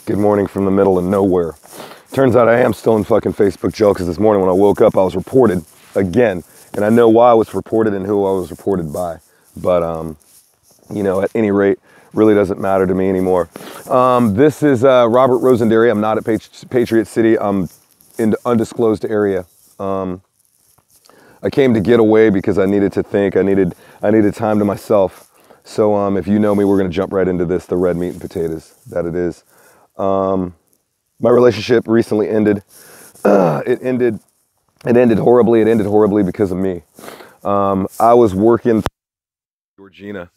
Good morning from the middle of nowhere. Turns out I am still in fucking Facebook jail because this morning when I woke up, I was reported again. And I know why I was reported and who I was reported by. But, you know, at any rate, really doesn't matter to me anymore. This is Robert Rosenderry. I'm not at Patriot City. I'm in the undisclosed area. I came to get away because I needed to think. I needed time to myself. So if you know me, we're going to jump right into this, the red meat and potatoes, that it is. My relationship recently ended. It ended horribly. It ended horribly because of me. I was working with Georgina,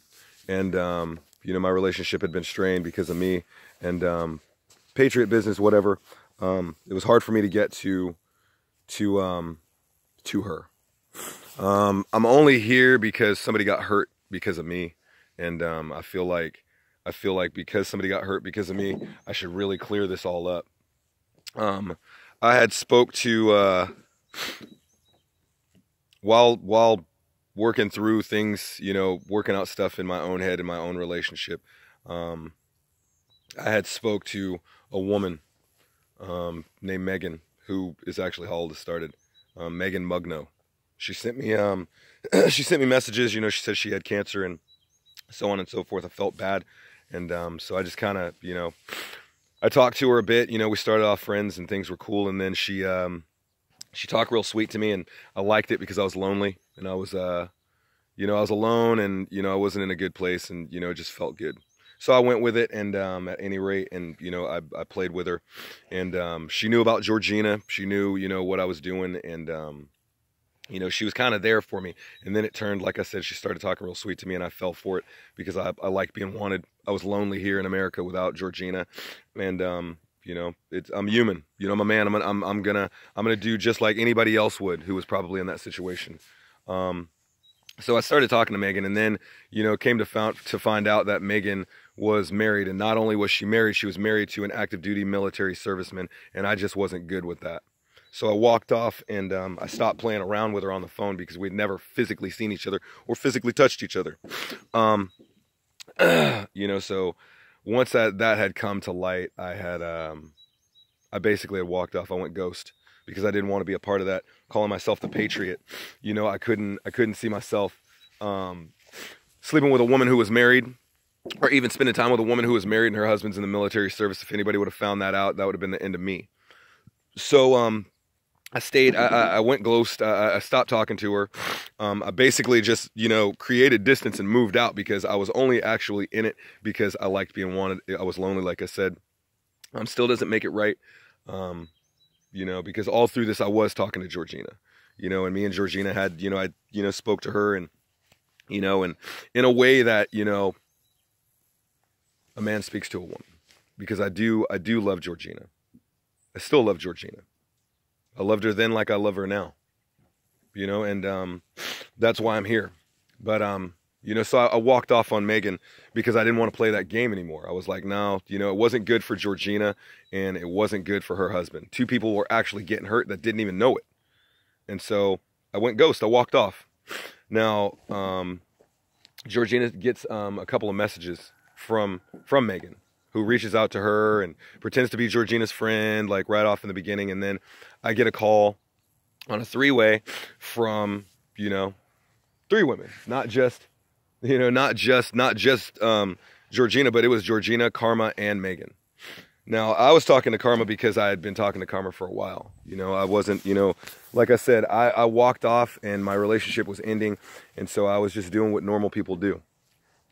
and you know, my relationship had been strained because of me and Patriot business, whatever. It was hard for me to get to her. I'm only here because somebody got hurt because of me, and I feel like because somebody got hurt because of me, I should really clear this all up. I had spoke to while working through things, you know, working out stuff in my own head in my own relationship. I had spoke to a woman named Megan, who is actually how all this started. Megan Mugno. She sent me messages. You know, she said she had cancer and so on and so forth. I felt bad, and so I just kind of, you know, I talked to her a bit. You know, we started off friends and things were cool, and then she talked real sweet to me, and I liked it because I was lonely and I was you know, I was alone, and you know, I wasn't in a good place, and you know, it just felt good. So I went with it, and at any rate, and you know, I played with her, and she knew about Georgina. She knew, you know, what I was doing, and you know, she was kind of there for me. And then it turned, like I said, she started talking real sweet to me, and I fell for it because I like being wanted. I was lonely here in America without Georgina, and you know, I'm human. You know, I'm a man. I'm gonna do just like anybody else would who was probably in that situation. So I started talking to Megan, and then, you know, came to find out that Megan was married, and not only was she was married to an active duty military serviceman, and I just wasn't good with that. So I walked off, and I stopped playing around with her on the phone because we'd never physically seen each other or physically touched each other. You know, so once that had come to light, I basically had walked off. I went ghost because I didn't want to be a part of that, calling myself the Patriot. You know, I couldn't see myself sleeping with a woman who was married, or even spending time with a woman who was married and her husband's in the military service. If anybody would have found that out, that would have been the end of me. So I stayed, I went ghost, I stopped talking to her. I basically just, you know, created distance and moved out because I was only actually in it because I liked being wanted. I was lonely, like I said. Still doesn't make it right, you know, because all through this I was talking to Georgina, you know, and me and Georgina had, you know, I, you know, spoke to her, and, you know, and in a way that, you know, a man speaks to a woman, because I do love Georgina. I still love Georgina. I loved her then like I love her now, you know, and that's why I'm here. But, you know, so I walked off on Megan because I didn't want to play that game anymore. I was like, no, you know, it wasn't good for Georgina, and it wasn't good for her husband. Two people were actually getting hurt that didn't even know it. And so I went ghost. I walked off. Now, Georgina gets a couple of messages from Megan, who reaches out to her and pretends to be Georgina's friend, like right off in the beginning. And then I get a call on a three-way from, you know, three women, not just Georgina, but it was Georgina, Karma, and Megan. Now, I was talking to Karma because I had been talking to Karma for a while. You know, I wasn't, you know, like I said, I walked off and my relationship was ending. And so I was just doing what normal people do.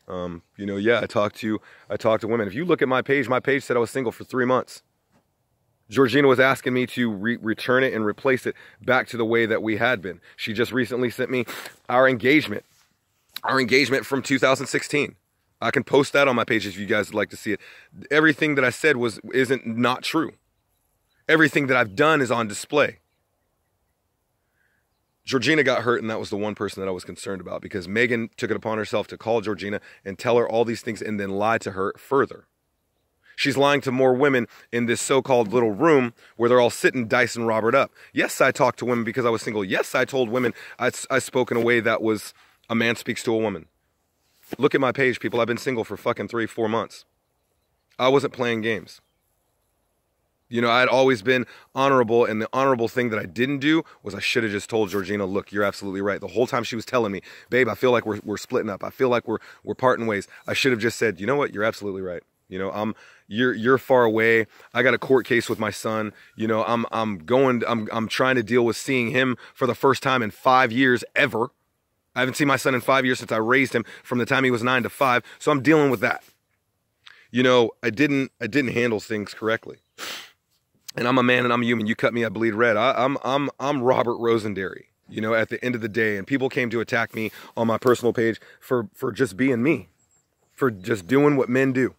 You know, yeah, I talked to women. If you look at my page said I was single for 3 months. Georgina was asking me to return it and replace it back to the way that we had been. She just recently sent me our engagement from 2016. I can post that on my page if you guys would like to see it. Everything that I said isn't not true. Everything that I've done is on display. Georgina got hurt, and that was the one person that I was concerned about, because Megan took it upon herself to call Georgina and tell her all these things and then lie to her further. She's lying to more women in this so-called little room where they're all sitting dicing Robert up. Yes, I talked to women because I was single. Yes, I told women I spoke in a way that was a man speaks to a woman. Look at my page, people. I've been single for fucking 3-4 months. I wasn't playing games. You know, I'd always been honorable, and the honorable thing that I didn't do was I should have just told Georgina, look, you're absolutely right. The whole time she was telling me, babe, I feel like we're splitting up. I feel like we're parting ways. I should have just said, you know what? You're absolutely right. You know, you're far away. I got a court case with my son. You know, I'm trying to deal with seeing him for the first time in 5 years ever. I haven't seen my son in 5 years since I raised him from the time he was 9 to 5. So I'm dealing with that. You know, I didn't handle things correctly. And I'm a man and I'm human. You cut me, I bleed red. I'm Robert Rosenderry, you know, at the end of the day. And people came to attack me on my personal page for just being me, for just doing what men do.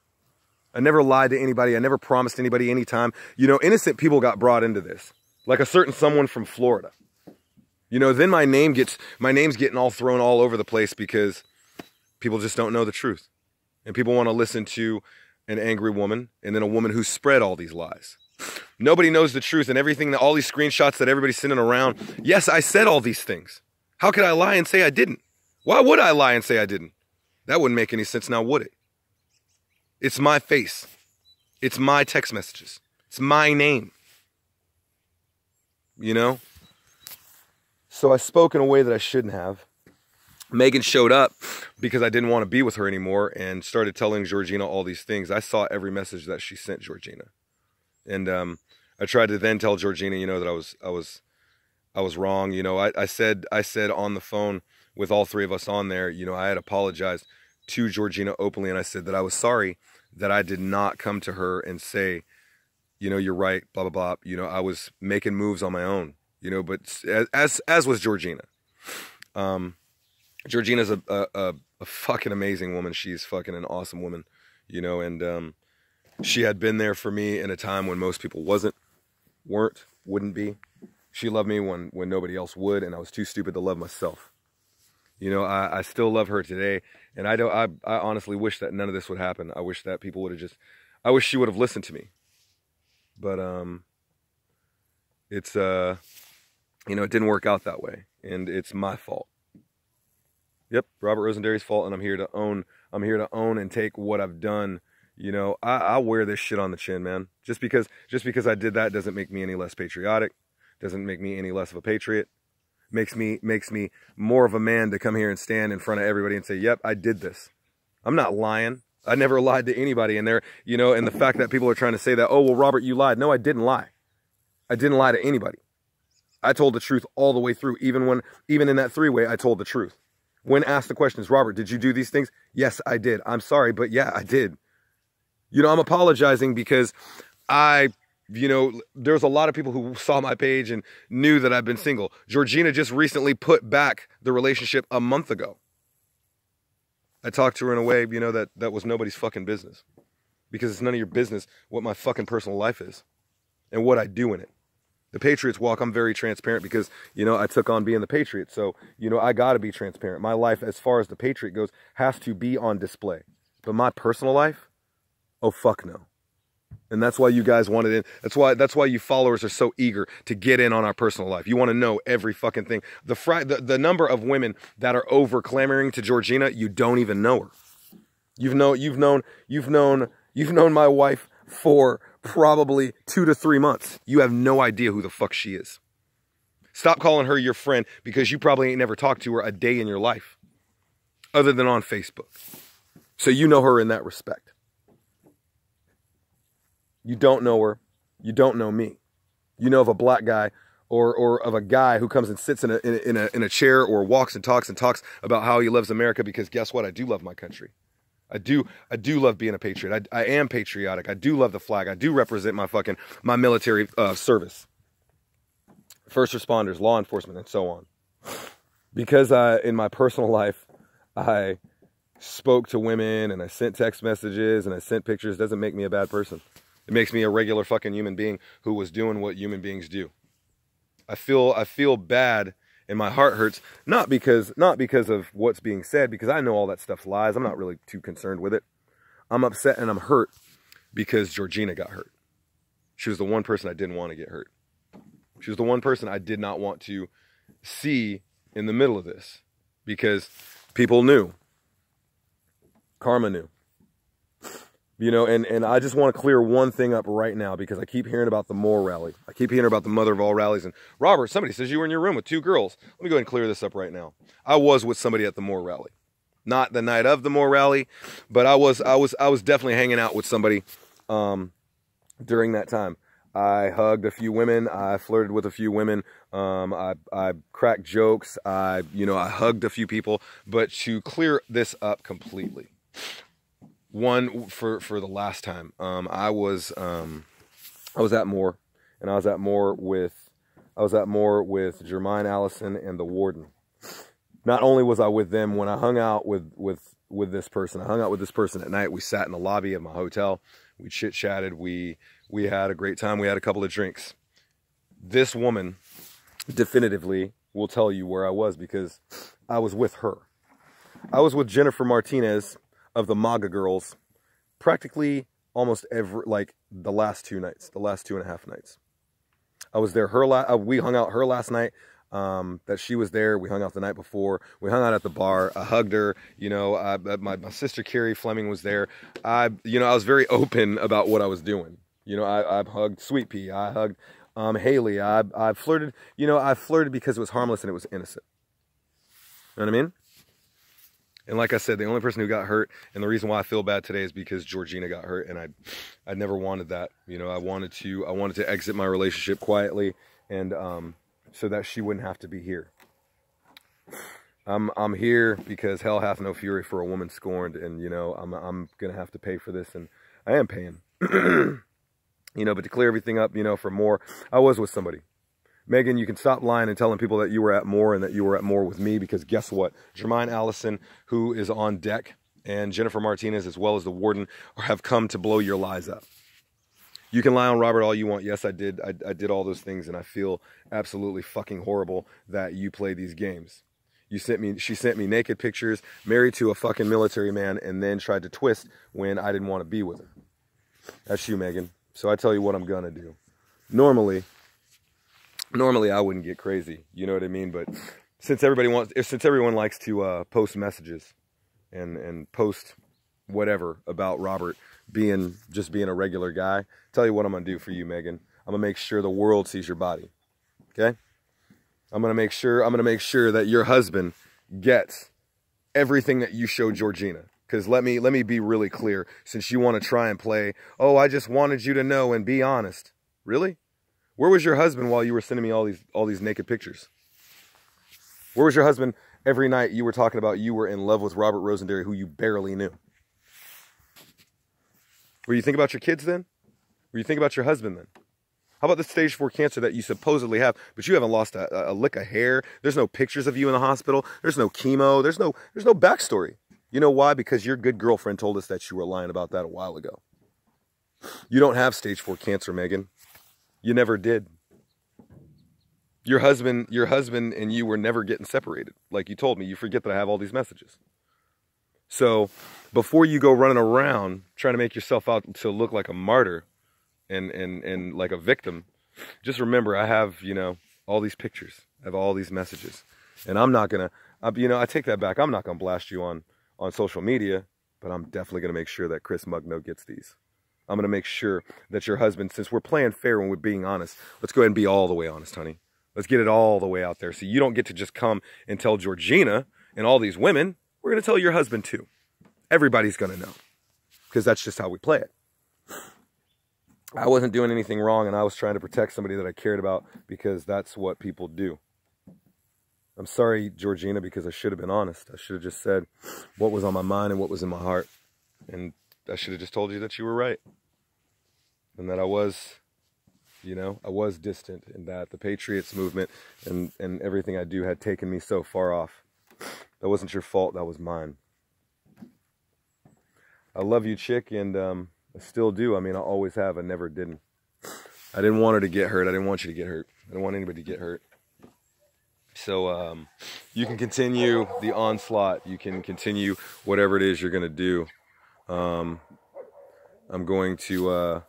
I never lied to anybody. I never promised anybody any time. You know, innocent people got brought into this, like a certain someone from Florida. You know, then my name's getting all thrown all over the place because people just don't know the truth. And people want to listen to an angry woman and then a woman who spread all these lies. Nobody knows the truth, and everything, all these screenshots that everybody's sending around. Yes, I said all these things. How could I lie and say I didn't? Why would I lie and say I didn't? That wouldn't make any sense now, would it? It's my face. It's my text messages. It's my name. You know? So I spoke in a way that I shouldn't have. Megan showed up because I didn't want to be with her anymore and started telling Georgina all these things. I saw every message that she sent Georgina. And I tried to then tell Georgina, you know, that I was wrong. You know, I said on the phone with all three of us on there, you know, I had apologized to Georgina openly, and I said that I was sorry that I did not come to her and say, you know, you're right, blah blah blah. You know, I was making moves on my own. You know, but as was Georgina. Georgina's a fucking amazing woman. She's fucking an awesome woman. You know, and she had been there for me in a time when most people wouldn't be. She loved me when nobody else would, and I was too stupid to love myself. You know, I still love her today, and I honestly wish that none of this would happen. I wish that people would have I wish she would have listened to me. But it's you know, it didn't work out that way, and it's my fault. Yep, Robert Rosenderry's fault, and I'm here to own and take what I've done. You know, I wear this shit on the chin, man. Just because I did that doesn't make me any less patriotic. Doesn't make me any less of a patriot. Makes me more of a man to come here and stand in front of everybody and say, "Yep, I did this." I'm not lying. I never lied to anybody. And you know, and the fact that people are trying to say that, "Oh, well, Robert, you lied." No, I didn't lie. I didn't lie to anybody. I told the truth all the way through. Even in that three-way, I told the truth. When asked the questions, "Robert, did you do these things?" Yes, I did. I'm sorry, but yeah, I did. You know, I'm apologizing because you know, there's a lot of people who saw my page and knew that I've been single. Georgina just recently put back the relationship a month ago. I talked to her in a way, you know, that was nobody's fucking business. Because it's none of your business what my fucking personal life is and what I do in it. The Patriots walk, I'm very transparent because, you know, I took on being the Patriot. So, you know, I got to be transparent. My life, as far as the Patriot goes, has to be on display. But my personal life, oh, fuck no. And that's why you guys wanted in. That's why you followers are so eager to get in on our personal life. You want to know every fucking thing. The number of women that are over clamoring to Georgina, you don't even know her. You've known my wife for probably 2 to 3 months. You have no idea who the fuck she is. Stop calling her your friend because you probably ain't never talked to her a day in your life other than on Facebook. So you know her in that respect. You don't know her. You don't know me. You know of a black guy or of a guy who comes and sits in a chair or walks and talks about how he loves America, because guess what? I do love my country. I do love being a patriot. I am patriotic. I do love the flag. I do represent my military service. First responders, law enforcement, and so on. Because in my personal life, I spoke to women and I sent text messages and I sent pictures, doesn't make me a bad person. It makes me a regular fucking human being who was doing what human beings do. I feel bad and my heart hurts, not because of what's being said, because I know all that stuff's lies. I'm not really too concerned with it. I'm upset and I'm hurt because Georgina got hurt. She was the one person I didn't want to get hurt. She was the one person I did not want to see in the middle of this, because people knew. Karma knew. You know, and I just want to clear one thing up right now, because I keep hearing about the Moore rally. I keep hearing about the mother of all rallies. And Robert, somebody says you were in your room with 2 girls. Let me go ahead and clear this up right now. I was with somebody at the Moore rally. Not the night of the Moore rally, but I was definitely hanging out with somebody during that time. I hugged a few women. I flirted with a few women. I cracked jokes. I hugged a few people. But to clear this up completely, one for the last time, I was at Moore, and I was at Moore with Jermaine Allison and the warden. Not only was I with them, when I hung out with this person, I hung out with this person at night. We sat in the lobby of my hotel. We chit-chatted. We had a great time. We had a couple of drinks. This woman definitively will tell you where I was, because I was with her. I was with Jennifer Martinez of the MAGA Girls practically almost the last 2 nights, the last 2.5 nights. I was there. We hung out her last night. That she was there. We hung out the night before. We hung out at the bar. I hugged her. You know, my sister Carrie Fleming was there. I was very open about what I was doing. You know, I hugged Sweet Pea. I hugged Haley. I flirted. You know, I flirted because it was harmless and it was innocent. You know what I mean? And like I said, the only person who got hurt, and the reason why I feel bad today, is because Georgina got hurt, and I never wanted that. You know, I wanted to exit my relationship quietly, and so that she wouldn't have to be here. I'm here because hell hath no fury for a woman scorned, and you know, I'm gonna have to pay for this, and I am paying. You know, but to clear everything up, you know, for Moore, I was with somebody. Megan, you can stop lying and telling people that you were at Moore and that you were at Moore with me, because guess what? Jermaine Allison, who is on deck, and Jennifer Martinez, as well as the warden, have come to blow your lies up. You can lie on Robert all you want. Yes, I did. I did all those things, and I feel absolutely fucking horrible that you play these games. She sent me naked pictures, married to a fucking military man, and then tried to twist when I didn't want to be with her. That's you, Megan. So I tell you what I'm gonna do. Normally I wouldn't get crazy, you know what I mean? But since everyone likes to post messages and post whatever about Robert just being a regular guy, tell you what I'm gonna do for you, Megan. I'm gonna make sure the world sees your body. Okay? I'm gonna make sure that your husband gets everything that you showed Georgina. Because let me be really clear, since you want to try and play, oh, I just wanted you to know and be honest. Really? Where was your husband while you were sending me all these naked pictures? Where was your husband every night you were talking about you were in love with Robert Rosenberry, who you barely knew? Were you thinking about your kids then? Were you thinking about your husband then? How about the stage 4 cancer that you supposedly have, but you haven't lost a lick of hair? There's no pictures of you in the hospital. There's no chemo. There's no backstory. You know why? Because your good girlfriend told us that you were lying about that a while ago. You don't have stage 4 cancer, Megan. You never did. Your husband and you were never getting separated. Like you told me, you forget that I have all these messages. So before you go running around trying to make yourself out to look like a martyr and like a victim, just remember I have, you know, all these pictures. I have all these messages. And I'm not going to, you know, I take that back. I'm not going to blast you on social media, but I'm definitely going to make sure that Chris Mugno gets these. I'm going to make sure that your husband, since we're playing fair when we're being honest, let's go ahead and be all the way honest, honey. Let's get it all the way out there. So you don't get to just come and tell Georgina and all these women. We're going to tell your husband too. Everybody's going to know, because that's just how we play it. I wasn't doing anything wrong, and I was trying to protect somebody that I cared about, because that's what people do. I'm sorry, Georgina, because I should have been honest. I should have just said what was on my mind and what was in my heart. And I should have just told you that you were right. And that I was, you know, I was distant, and that the Patriots movement and everything I do had taken me so far off. That wasn't your fault. That was mine. I love you, chick, and I still do. I mean, I always have. I never didn't. I didn't want her to get hurt. I didn't want you to get hurt. I didn't want anybody to get hurt. So you can continue the onslaught. You can continue whatever it is you're going to do. I'm going to,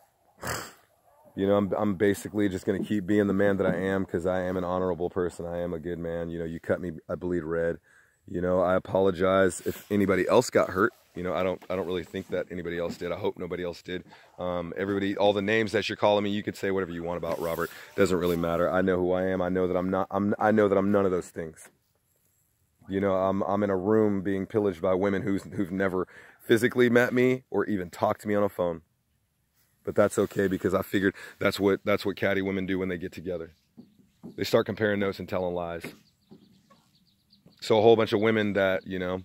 you know, I'm basically just going to keep being the man that I am, because I am an honorable person. I am a good man. You know, you cut me, I bleed red. You know, I apologize if anybody else got hurt. You know, I don't really think that anybody else did. I hope nobody else did. Everybody, all the names that you're calling me, you could say whatever you want about Robert. Doesn't really matter. I know who I am. I know that I'm not. I know that I'm none of those things. You know, I'm in a room being pillaged by women who've never physically met me or even talked to me on a phone. But that's okay, because I figured that's what catty women do when they get together. They start comparing notes and telling lies. So a whole bunch of women that, you know,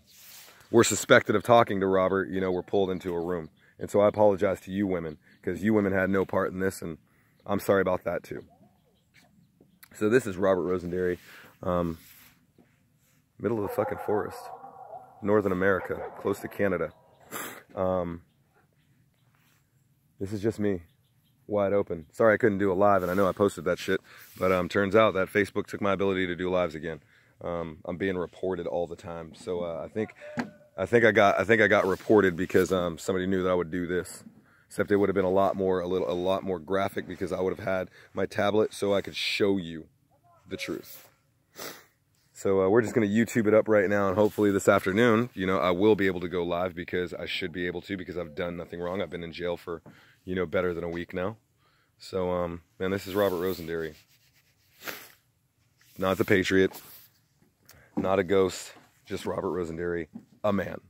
were suspected of talking to Robert, you know, were pulled into a room. And so I apologize to you women, because you women had no part in this, and I'm sorry about that too. So this is Robert Rosenderry, middle of the fucking forest, Northern America, close to Canada. This is just me, wide open. Sorry I couldn't do a live, and I know I posted that shit, but turns out that Facebook took my ability to do lives again. I'm being reported all the time, so I think I got reported because somebody knew that I would do this. Except it would have been a lot more graphic, because I would have had my tablet so I could show you the truth. So we're just going to YouTube it up right now, and hopefully this afternoon, you know, I will be able to go live, because I should be able to, because I've done nothing wrong. I've been in jail for, you know, better than a week now. So, man, this is Robert Rosenderry. Not the Patriot, not a ghost, just Robert Rosenderry, a man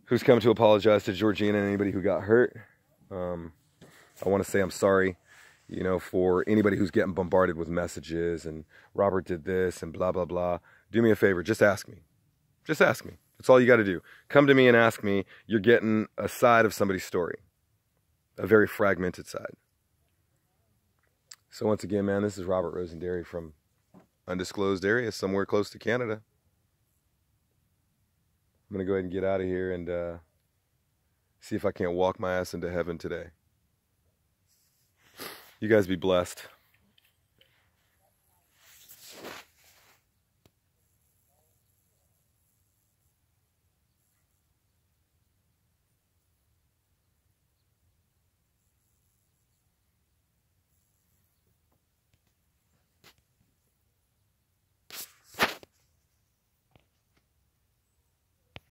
who's come to apologize to Georgina and anybody who got hurt. I want to say I'm sorry, you know, for anybody who's getting bombarded with messages and Robert did this and blah, blah, blah. Do me a favor, just ask me. Just ask me. That's all you got to do. Come to me and ask me. You're getting a side of somebody's story, a very fragmented side. So once again, man, this is Robert Rosenderry from undisclosed area somewhere close to Canada. I'm going to go ahead and get out of here and see if I can't walk my ass into heaven today. You guys be blessed.